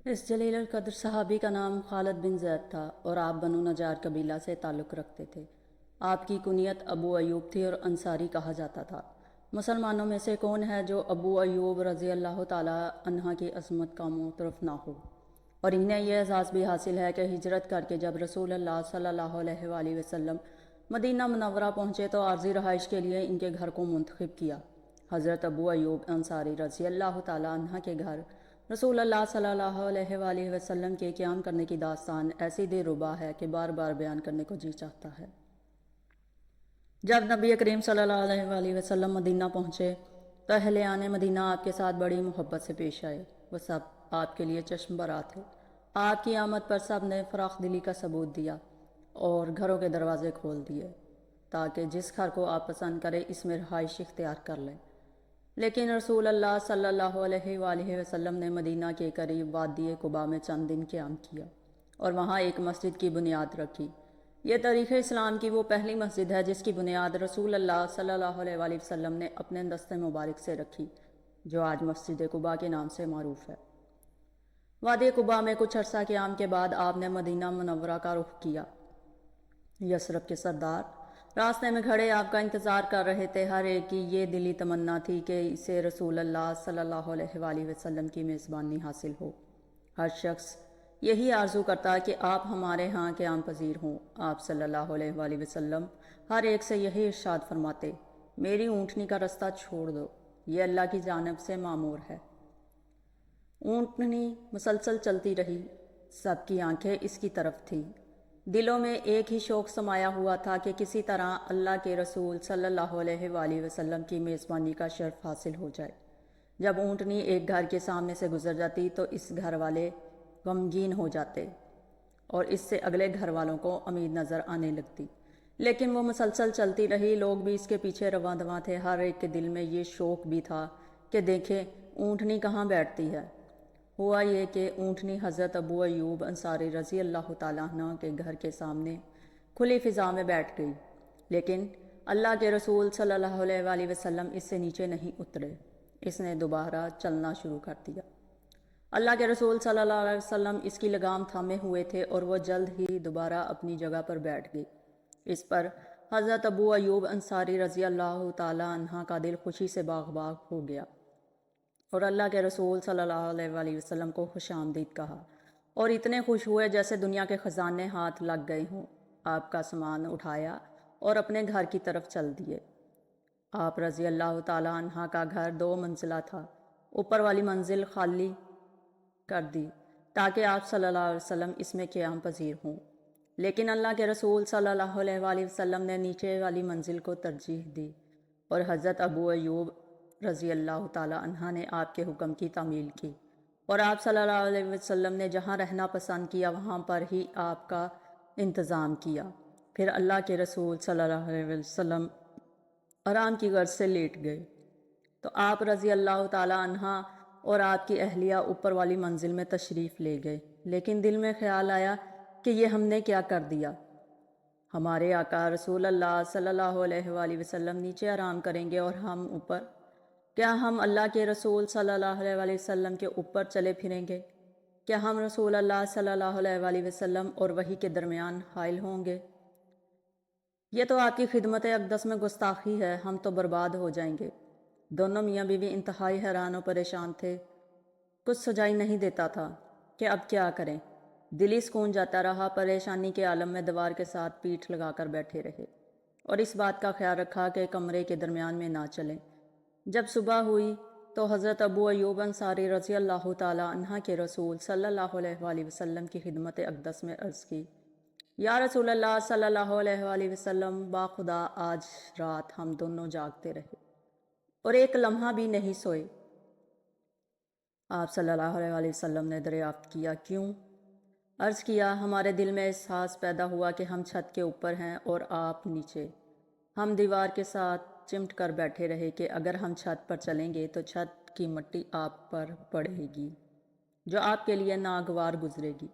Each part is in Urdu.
اس جلیل القدر صحابی کا نام خالد بن زید تھا اور آپ بنو نجار قبیلہ سے تعلق رکھتے تھے۔ آپ کی کنیت ابو ایوب تھی اور انصاری کہا جاتا تھا۔ مسلمانوں میں سے کون ہے جو ابو ایوب رضی اللہ تعالی عنہ کی عظمت کا معترف نہ ہو؟ اور انہیں یہ اعزاز بھی حاصل ہے کہ ہجرت کر کے جب رسول اللہ صلی اللہ علیہ وآلہ وسلم مدینہ منورہ پہنچے تو عارضی رہائش کے لیے ان کے گھر کو منتخب کیا۔ حضرت ابو ایوب انصاری رضی اللہ تعالی عنہ کے گھر رسول اللہ صلی اللہ علیہ وآلہ وسلم کے قیام کرنے کی داستان ایسی دلربا ہے کہ بار بار بیان کرنے کو جی چاہتا ہے۔ جب نبی کریم صلی اللہ علیہ وآلہ وسلم مدینہ پہنچے تو اہلِ مدینہ آپ کے ساتھ بڑی محبت سے پیش آئے۔ وہ سب آپ کے لیے چشم برآ تھے۔ آپ کی آمد پر سب نے فراخ دلی کا ثبوت دیا اور گھروں کے دروازے کھول دیے تاکہ جس گھر کو آپ پسند کرے اس میں رہائش اختیار کر لیں۔ لیکن رسول اللہ صلی اللہ علیہ وآلہ وسلم نے مدینہ کے قریب وادی قباء میں چند دن قیام کیا اور وہاں ایک مسجد کی بنیاد رکھی۔ یہ تاریخ اسلام کی وہ پہلی مسجد ہے جس کی بنیاد رسول اللہ صلی اللہ علیہ وآلہ وسلم نے اپنے دست مبارک سے رکھی، جو آج مسجد قباء کے نام سے معروف ہے۔ وادی قباء میں کچھ عرصہ قیام کے بعد آپ نے مدینہ منورہ کا رخ کیا۔ یثرب کے سردار راستے میں کھڑے آپ کا انتظار کر رہے تھے۔ ہر ایک کی یہ دلی تمنا تھی کہ اسے رسول اللہ صلی اللہ علیہ وآلہ وسلم کی میزبانی حاصل ہو۔ ہر شخص یہی آرزو کرتا کہ آپ ہمارے ہاں قیام پذیر ہوں۔ آپ صلی اللہ علیہ وآلہ وسلم ہر ایک سے یہی ارشاد فرماتے، میری اونٹنی کا رستہ چھوڑ دو، یہ اللہ کی جانب سے مامور ہے۔ اونٹنی مسلسل چلتی رہی، سب کی آنکھیں اس کی طرف تھیں۔ دلوں میں ایک ہی شوق سمایا ہوا تھا کہ کسی طرح اللہ کے رسول صلی اللہ علیہ وآلہ وسلم کی میزبانی کا شرف حاصل ہو جائے۔ جب اونٹنی ایک گھر کے سامنے سے گزر جاتی تو اس گھر والے غمگین ہو جاتے اور اس سے اگلے گھر والوں کو امید نظر آنے لگتی، لیکن وہ مسلسل چلتی رہی۔ لوگ بھی اس کے پیچھے رواں دواں تھے۔ ہر ایک کے دل میں یہ شوق بھی تھا کہ دیکھیں اونٹنی کہاں بیٹھتی ہے۔ ہوا یہ کہ اونٹنی حضرت ابو ایوب انصاری رضی اللہ تعالیٰ عنہ کے گھر کے سامنے کھلی فضا میں بیٹھ گئی، لیکن اللہ کے رسول صلی اللہ علیہ وآلہ وسلم اس سے نیچے نہیں اترے۔ اس نے دوبارہ چلنا شروع کر دیا۔ اللہ کے رسول صلی اللہ علیہ وسلم اس کی لگام تھامے ہوئے تھے اور وہ جلد ہی دوبارہ اپنی جگہ پر بیٹھ گئی۔ اس پر حضرت ابو ایوب انصاری رضی اللہ تعالیٰ عنہ کا دل خوشی سے باغ باغ ہو گیا اور اللہ کے رسول صلی اللہ علیہ وآلہ وسلم کو خوش آمدید کہا اور اتنے خوش ہوئے جیسے دنیا کے خزانے ہاتھ لگ گئے ہوں۔ آپ کا سامان اٹھایا اور اپنے گھر کی طرف چل دیے۔ آپ رضی اللہ تعالیٰ عنہ کا گھر 2 منزلہ تھا۔ اوپر والی منزل خالی کر دی تاکہ آپ صلی اللہ علیہ وسلم اس میں قیام پذیر ہوں، لیکن اللہ کے رسول صلی اللہ علیہ وآلہ وسلم نے نیچے والی منزل کو ترجیح دی اور حضرت ابو ایوب رضی اللہ تعالیٰ عنہ نے آپ کے حکم کی تعمیل کی اور آپ صلی اللہ علیہ وسلم نے جہاں رہنا پسند کیا وہاں پر ہی آپ کا انتظام کیا۔ پھر اللہ کے رسول صلی اللہ علیہ وسلم آرام کی غرض سے لیٹ گئے تو آپ رضی اللہ تعالیٰ عنہ اور آپ کی اہلیہ اوپر والی منزل میں تشریف لے گئے، لیکن دل میں خیال آیا کہ یہ ہم نے کیا کر دیا۔ ہمارے آقا رسول اللہ صلی اللہ علیہ وآلہ وسلم نیچے آرام کریں گے اور ہم اوپر، کیا ہم اللہ کے رسول صلی اللہ علیہ وآلہ وسلم کے اوپر چلے پھریں گے؟ کیا ہم رسول اللہ صلی اللہ علیہ وآلہ وسلم اور وحی کے درمیان حائل ہوں گے؟ یہ تو آپ کی خدمت اقدس میں گستاخی ہے، ہم تو برباد ہو جائیں گے۔ دونوں میاں بیوی انتہائی حیران و پریشان تھے۔ کچھ سجائی نہیں دیتا تھا کہ اب کیا کریں۔ دلی سکون جاتا رہا، پریشانی کے عالم میں دیوار کے ساتھ پیٹھ لگا کر بیٹھے رہے اور اس بات کا خیال رکھا کہ کمرے کے درمیان میں نہ چلیں۔ جب صبح ہوئی تو حضرت ابو ایوب انصاری رضی اللہ تعالیٰ عنہ کے رسول صلی اللہ علیہ وآلہ وسلم کی خدمت اقدس میں عرض کی، یا رسول اللہ صلی اللہ علیہ وآلہ وسلم، با خدا آج رات ہم دونوں جاگتے رہے اور ایک لمحہ بھی نہیں سوئے۔ آپ صلی اللہ علیہ وآلہ وسلم نے دریافت کیا، کیوں؟ عرض کیا، ہمارے دل میں احساس پیدا ہوا کہ ہم چھت کے اوپر ہیں اور آپ نیچے۔ ہم دیوار کے ساتھ چمٹ کر بیٹھے رہے کہ اگر ہم چھت پر چلیں گے تو چھت کی مٹی آپ پر پڑے گی جو آپ کے لیے ناگوار گزرے گی،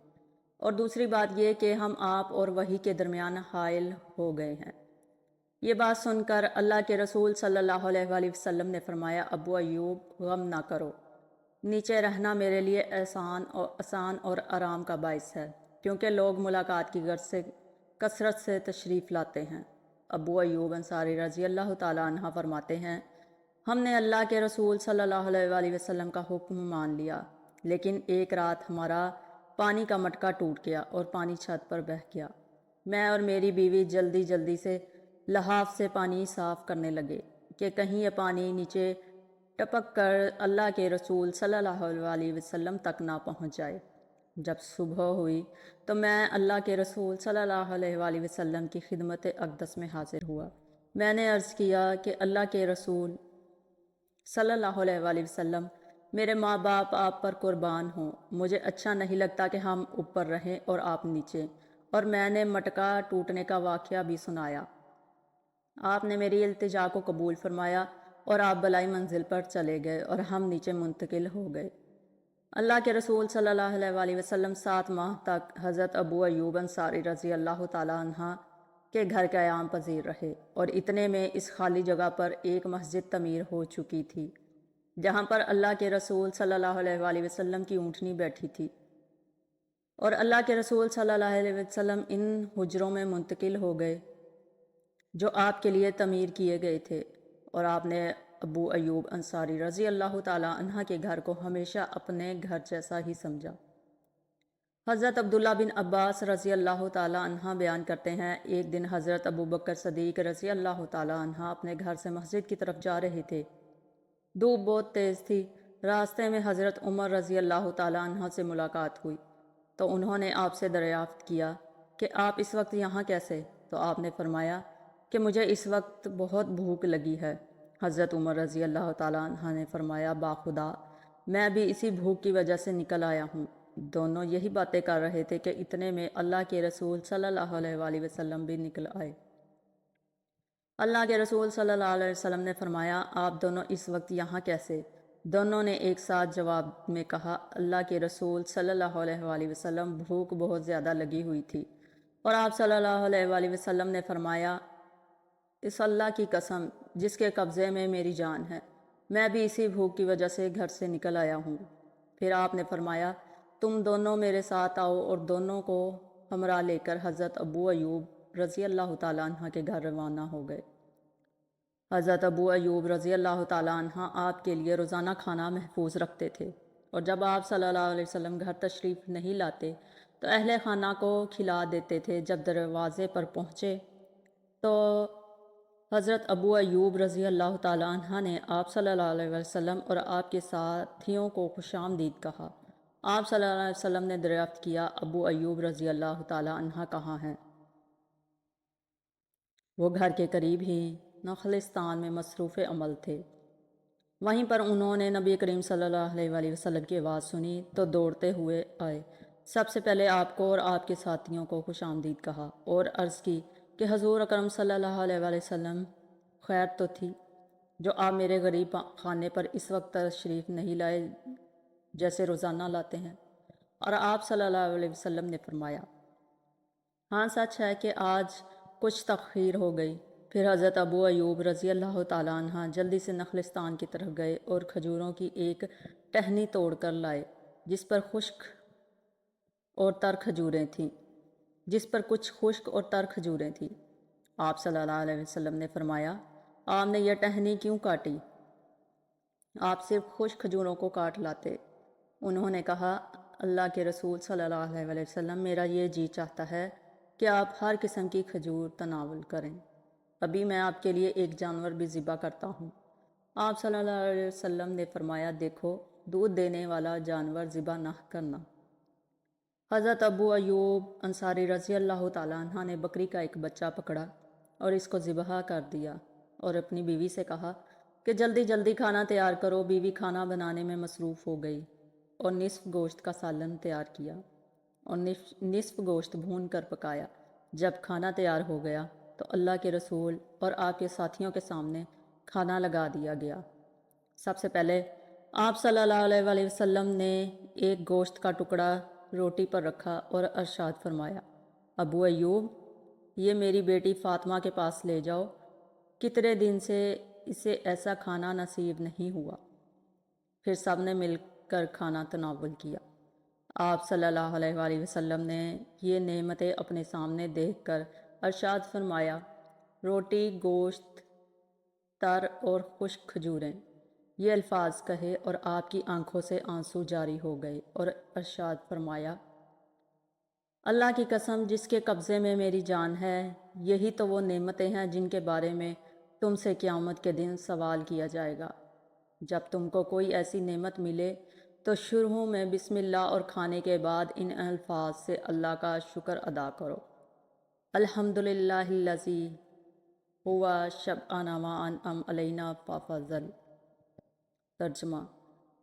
اور دوسری بات یہ کہ ہم آپ اور وحی کے درمیان حائل ہو گئے ہیں۔ یہ بات سن کر اللہ کے رسول صلی اللہ علیہ وآلہ وسلم نے فرمایا، ابو ایوب غم نہ کرو، نیچے رہنا میرے لیے آسان اور آرام کا باعث ہے، کیونکہ لوگ ملاقات کی غرض سے کثرت سے تشریف لاتے ہیں۔ ابو ایوب انصاری رضی اللہ تعالیٰ عنہ فرماتے ہیں، ہم نے اللہ کے رسول صلی اللہ علیہ وآلہ وسلم کا حکم مان لیا، لیکن ایک رات ہمارا پانی کا مٹکا ٹوٹ گیا اور پانی چھت پر بہہ گیا۔ میں اور میری بیوی جلدی جلدی سے لحاف سے پانی صاف کرنے لگے کہ کہیں یہ پانی نیچے ٹپک کر اللہ کے رسول صلی اللہ علیہ وسلم تک نہ پہنچ جائے۔ جب صبح ہوئی تو میں اللہ کے رسول صلی اللہ علیہ وآلہ وسلم کی خدمت اقدس میں حاضر ہوا۔ میں نے عرض کیا کہ اللہ کے رسول صلی اللہ علیہ وآلہ وسلم، میرے ماں باپ آپ پر قربان ہوں، مجھے اچھا نہیں لگتا کہ ہم اوپر رہیں اور آپ نیچے، اور میں نے مٹکا ٹوٹنے کا واقعہ بھی سنایا۔ آپ نے میری التجا کو قبول فرمایا اور آپ بلائی منزل پر چلے گئے اور ہم نیچے منتقل ہو گئے۔ اللہ کے رسول صلی اللہ علیہ وآلہ وسلم 7 ماہ تک حضرت ابو ایوب انصاری رضی اللہ تعالیٰ عنہ کے گھر قیام پذیر رہے، اور اتنے میں اس خالی جگہ پر ایک مسجد تعمیر ہو چکی تھی جہاں پر اللہ کے رسول صلی اللہ علیہ وآلہ وسلم کی اونٹنی بیٹھی تھی، اور اللہ کے رسول صلی اللہ علیہ وسلم ان حجروں میں منتقل ہو گئے جو آپ کے لیے تعمیر کیے گئے تھے، اور آپ نے ابو ایوب انصاری رضی اللہ تعالیٰ عنہ کے گھر کو ہمیشہ اپنے گھر جیسا ہی سمجھا۔ حضرت عبداللہ بن عباس رضی اللہ تعالیٰ عنہ بیان کرتے ہیں، ایک دن حضرت ابو بکر صدیق رضی اللہ تعالیٰ عنہ اپنے گھر سے مسجد کی طرف جا رہے تھے۔ دھوپ بہت تیز تھی۔ راستے میں حضرت عمر رضی اللہ تعالیٰ عنہ سے ملاقات ہوئی تو انہوں نے آپ سے دریافت کیا کہ آپ اس وقت یہاں کیسے؟ تو آپ نے فرمایا کہ مجھے اس وقت بہت بھوک لگی ہے۔ حضرت عمر رضی اللہ تعالیٰ عنہ نے فرمایا، باخدا میں بھی اسی بھوک کی وجہ سے نکل آیا ہوں۔ دونوں یہی باتیں کر رہے تھے کہ اتنے میں اللہ کے رسول صلی اللہ علیہ وآلہ وسلم بھی نکل آئے۔ اللہ کے رسول صلی اللہ علیہ وسلم نے فرمایا، آپ دونوں اس وقت یہاں کیسے؟ دونوں نے ایک ساتھ جواب میں کہا، اللہ کے رسول صلی اللہ علیہ وآلہ وسلم، بھوک بہت زیادہ لگی ہوئی تھی، اور آپ صلی اللہ علیہ وآلہ وسلم نے فرمایا، اس اللہ کی قسم جس کے قبضے میں میری جان ہے، میں بھی اسی بھوک کی وجہ سے گھر سے نکل آیا ہوں۔ پھر آپ نے فرمایا، تم دونوں میرے ساتھ آؤ، اور دونوں کو ہمراہ لے کر حضرت ابو ایوب رضی اللہ تعالیٰ عنہ کے گھر روانہ ہو گئے۔ حضرت ابو ایوب رضی اللہ تعالیٰ عنہ آپ کے لیے روزانہ کھانا محفوظ رکھتے تھے، اور جب آپ صلی اللہ علیہ وسلم گھر تشریف نہیں لاتے تو اہل خانہ کو کھلا دیتے تھے۔ جب دروازے پر پہنچے تو حضرت ابو ایوب رضی اللہ تعالیٰ عنہ نے آپ صلی اللہ علیہ وسلم اور آپ کے ساتھیوں کو خوش آمدید کہا۔ آپ صلی اللہ علیہ وسلم نے دریافت کیا، ابو ایوب رضی اللہ تعالیٰ عنہ کہاں ہیں؟ وہ گھر کے قریب ہی نخلستان میں مصروف عمل تھے۔ وہیں پر انہوں نے نبی کریم صلی اللہ علیہ وآلہ وسلم کی آواز سنی تو دوڑتے ہوئے آئے۔ سب سے پہلے آپ کو اور آپ کے ساتھیوں کو خوش آمدید کہا اور عرض کی کہ حضور اکرم صلی اللہ علیہ وآلہ وسلم، خیر تو تھی جو آپ میرے غریب خانے پر اس وقت تشریف نہیں لائے جیسے روزانہ لاتے ہیں؟ اور آپ صلی اللہ علیہ وسلم نے فرمایا، ہاں سچ ہے کہ آج کچھ تاخیر ہو گئی۔ پھر حضرت ابو ایوب رضی اللہ تعالیٰ عنہ جلدی سے نخلستان کی طرف گئے اور کھجوروں کی ایک ٹہنی توڑ کر لائے جس پر کچھ خشک اور تر کھجوریں تھیں۔ آپ صلی اللہ علیہ وسلم نے فرمایا، آپ نے یہ ٹہنی کیوں کاٹی؟ آپ صرف خشک کھجوروں کو کاٹ لاتے۔ انہوں نے کہا، اللہ کے رسول صلی اللہ علیہ وسلم، میرا یہ جی چاہتا ہے کہ آپ ہر قسم کی کھجور تناول کریں، ابھی میں آپ کے لیے ایک جانور بھی ذبح کرتا ہوں۔ آپ صلی اللہ علیہ وسلم نے فرمایا، دیکھو، دودھ دینے والا جانور ذبح نہ کرنا۔ حضرت ابو ایوب انصاری رضی اللہ تعالیٰ عنہ نے بکری کا ایک بچہ پکڑا اور اس کو ذبح کر دیا، اور اپنی بیوی سے کہا کہ جلدی جلدی کھانا تیار کرو۔ بیوی کھانا بنانے میں مصروف ہو گئی اور نصف گوشت کا سالن تیار کیا اور نصف گوشت بھون کر پکایا۔ جب کھانا تیار ہو گیا تو اللہ کے رسول اور آپ کے ساتھیوں کے سامنے کھانا لگا دیا گیا۔ سب سے پہلے آپ صلی اللہ علیہ وآلہ وسلم نے ایک گوشت کا ٹکڑا روٹی پر رکھا اور ارشاد فرمایا، ابو ایوب، یہ میری بیٹی فاطمہ کے پاس لے جاؤ، کتنے دن سے اسے ایسا کھانا نصیب نہیں ہوا۔ پھر سب نے مل کر کھانا تناول کیا۔ آپ صلی اللہ علیہ وآلہ وسلم نے یہ نعمتیں اپنے سامنے دیکھ کر ارشاد فرمایا، روٹی، گوشت، تر اور خشک کھجوریں۔ یہ الفاظ کہے اور آپ کی آنکھوں سے آنسو جاری ہو گئے اور ارشاد فرمایا، اللہ کی قسم جس کے قبضے میں میری جان ہے، یہی تو وہ نعمتیں ہیں جن کے بارے میں تم سے قیامت کے دن سوال کیا جائے گا۔ جب تم کو کوئی ایسی نعمت ملے تو شروع میں بسم اللہ اور کھانے کے بعد ان الفاظ سے اللہ کا شکر ادا کرو، الحمدللہ الذی ہوا شبعنا وانعم علینا ففضل۔ ترجمہ: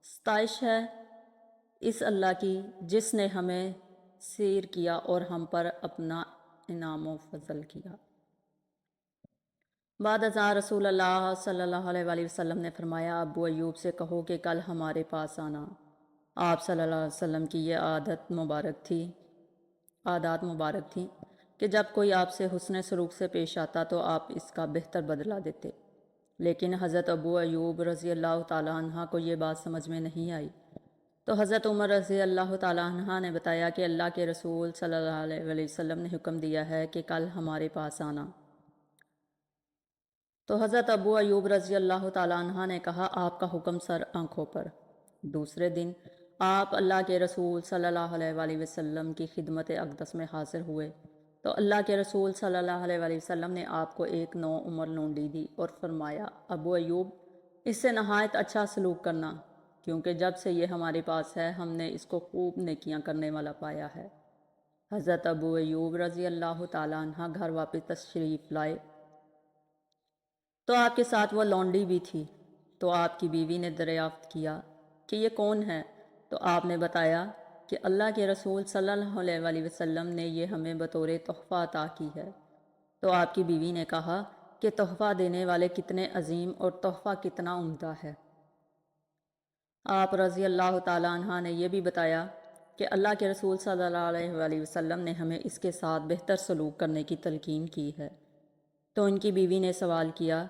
ستائش ہے اس اللہ کی جس نے ہمیں سیر کیا اور ہم پر اپنا انعام و فضل کیا۔ بعد ازاں رسول اللہ صلی اللہ علیہ وآلہ وسلم نے فرمایا، ابو ایوب سے کہو کہ کل ہمارے پاس آنا۔ آپ صلی اللہ علیہ وسلم کی یہ عادات مبارک تھیں کہ جب کوئی آپ سے حسن سلوک سے پیش آتا تو آپ اس کا بہتر بدلہ دیتے، لیکن حضرت ابو ایوب رضی اللہ تعالیٰ عنہ کو یہ بات سمجھ میں نہیں آئی، تو حضرت عمر رضی اللہ تعالیٰ عنہ نے بتایا کہ اللہ کے رسول صلی اللہ علیہ وآلہ وسلم نے حکم دیا ہے کہ کل ہمارے پاس آنا۔ تو حضرت ابو ایوب رضی اللہ تعالیٰ عنہ نے کہا، آپ کا حکم سر آنکھوں پر۔ دوسرے دن آپ اللہ کے رسول صلی اللہ علیہ وآلہ وسلم کی خدمت اقدس میں حاضر ہوئے تو اللہ کے رسول صلی اللہ علیہ وآلہ وسلم نے آپ کو ایک نو عمر لونڈی دی اور فرمایا، ابو ایوب، اس سے نہایت اچھا سلوک کرنا، کیونکہ جب سے یہ ہمارے پاس ہے ہم نے اس کو خوب نیکیاں کرنے والا پایا ہے۔ حضرت ابو ایوب رضی اللہ تعالیٰ عنہ گھر واپس تشریف لائے تو آپ کے ساتھ وہ لونڈی بھی تھی، تو آپ کی بیوی نے دریافت کیا کہ یہ کون ہے؟ تو آپ نے بتایا کہ اللہ کے رسول صلی اللہ علیہ وآلہ وسلم نے یہ ہمیں بطور تحفہ عطا کی ہے۔ تو آپ کی بیوی نے کہا کہ تحفہ دینے والے کتنے عظیم اور تحفہ کتنا عمدہ ہے۔ آپ رضی اللہ تعالیٰ عنہ نے یہ بھی بتایا کہ اللہ کے رسول صلی اللہ علیہ وآلہ وسلم نے ہمیں اس کے ساتھ بہتر سلوک کرنے کی تلقین کی ہے۔ تو ان کی بیوی نے سوال کیا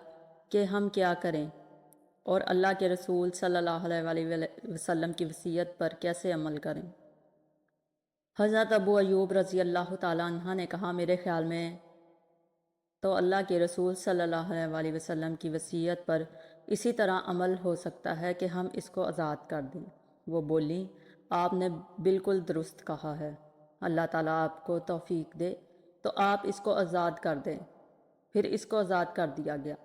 کہ ہم کیا کریں اور اللہ کے رسول صلی اللہ علیہ وآلہ وسلم کی وصیت پر کیسے عمل کریں؟ حضرت ابو ایوب رضی اللہ تعالیٰ عنہ نے کہا، میرے خیال میں تو اللہ کے رسول صلی اللہ علیہ وآلہ وسلم کی وصیت پر اسی طرح عمل ہو سکتا ہے کہ ہم اس کو آزاد کر دیں۔ وہ بولی، آپ نے بالکل درست کہا ہے، اللہ تعالیٰ آپ کو توفیق دے تو آپ اس کو آزاد کر دیں۔ پھر اس کو آزاد کر دیا گیا۔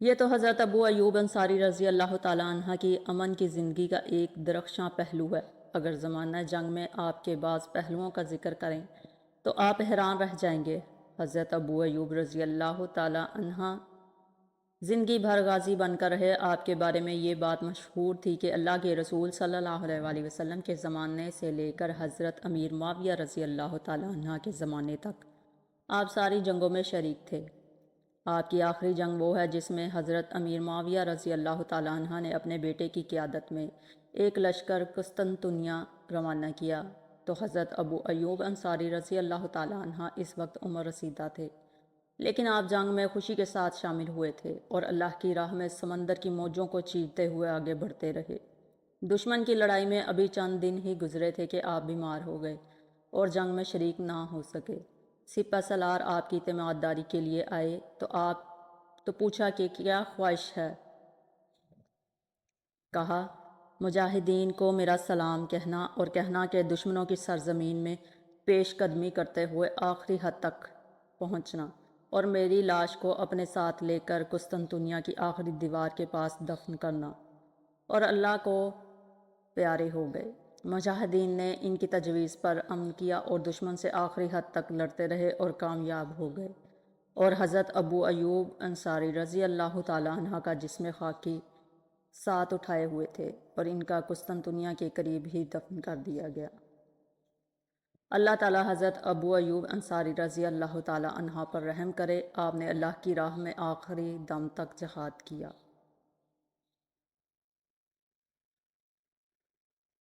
یہ تو حضرت ابو ایوب انصاری رضی اللہ تعالیٰ عنہ کی امن کی زندگی کا ایک درخشاں پہلو ہے۔ اگر زمانہ جنگ میں آپ کے بعض پہلوؤں کا ذکر کریں تو آپ حیران رہ جائیں گے۔ حضرت ابو ایوب رضی اللہ تعالیٰ عنہ زندگی بھر غازی بن کر رہے۔ آپ کے بارے میں یہ بات مشہور تھی کہ اللہ کے رسول صلی اللہ علیہ وآلہ وسلم کے زمانے سے لے کر حضرت امیر معاویہ رضی اللہ تعالیٰ عنہ کے زمانے تک آپ ساری جنگوں میں شریک تھے۔ آپ کی آخری جنگ وہ ہے جس میں حضرت امیر معاویہ رضی اللہ تعالیٰ عنہ نے اپنے بیٹے کی قیادت میں ایک لشکر قسطنطنیہ روانہ کیا۔ تو حضرت ابو ایوب انصاری رضی اللہ تعالیٰ عنہ اس وقت عمر رسیدہ تھے، لیکن آپ جنگ میں خوشی کے ساتھ شامل ہوئے تھے اور اللہ کی راہ میں سمندر کی موجوں کو چیرتے ہوئے آگے بڑھتے رہے۔ دشمن کی لڑائی میں ابھی چند دن ہی گزرے تھے کہ آپ بیمار ہو گئے اور جنگ میں شریک نہ ہو سکے۔ سپہ سالار آپ کی تیمارداری کے لیے آئے تو پوچھا کہ کیا خواہش ہے؟ کہا، مجاہدین کو میرا سلام کہنا اور کہنا کہ دشمنوں کی سرزمین میں پیش قدمی کرتے ہوئے آخری حد تک پہنچنا اور میری لاش کو اپنے ساتھ لے کر قسطنطنیہ کی آخری دیوار کے پاس دفن کرنا، اور اللہ کو پیارے ہو گئے۔ مجاہدین نے ان کی تجویز پر عمل کیا اور دشمن سے آخری حد تک لڑتے رہے اور کامیاب ہو گئے، اور حضرت ابو ایوب انصاری رضی اللہ تعالیٰ عنہ کا جسم خاکی ساتھ اٹھائے ہوئے تھے اور ان کا قسطنطنیہ کے قریب ہی دفن کر دیا گیا۔ اللہ تعالیٰ حضرت ابو ایوب انصاری رضی اللہ تعالیٰ عنہ پر رحم کرے۔ آپ نے اللہ کی راہ میں آخری دم تک جہاد کیا۔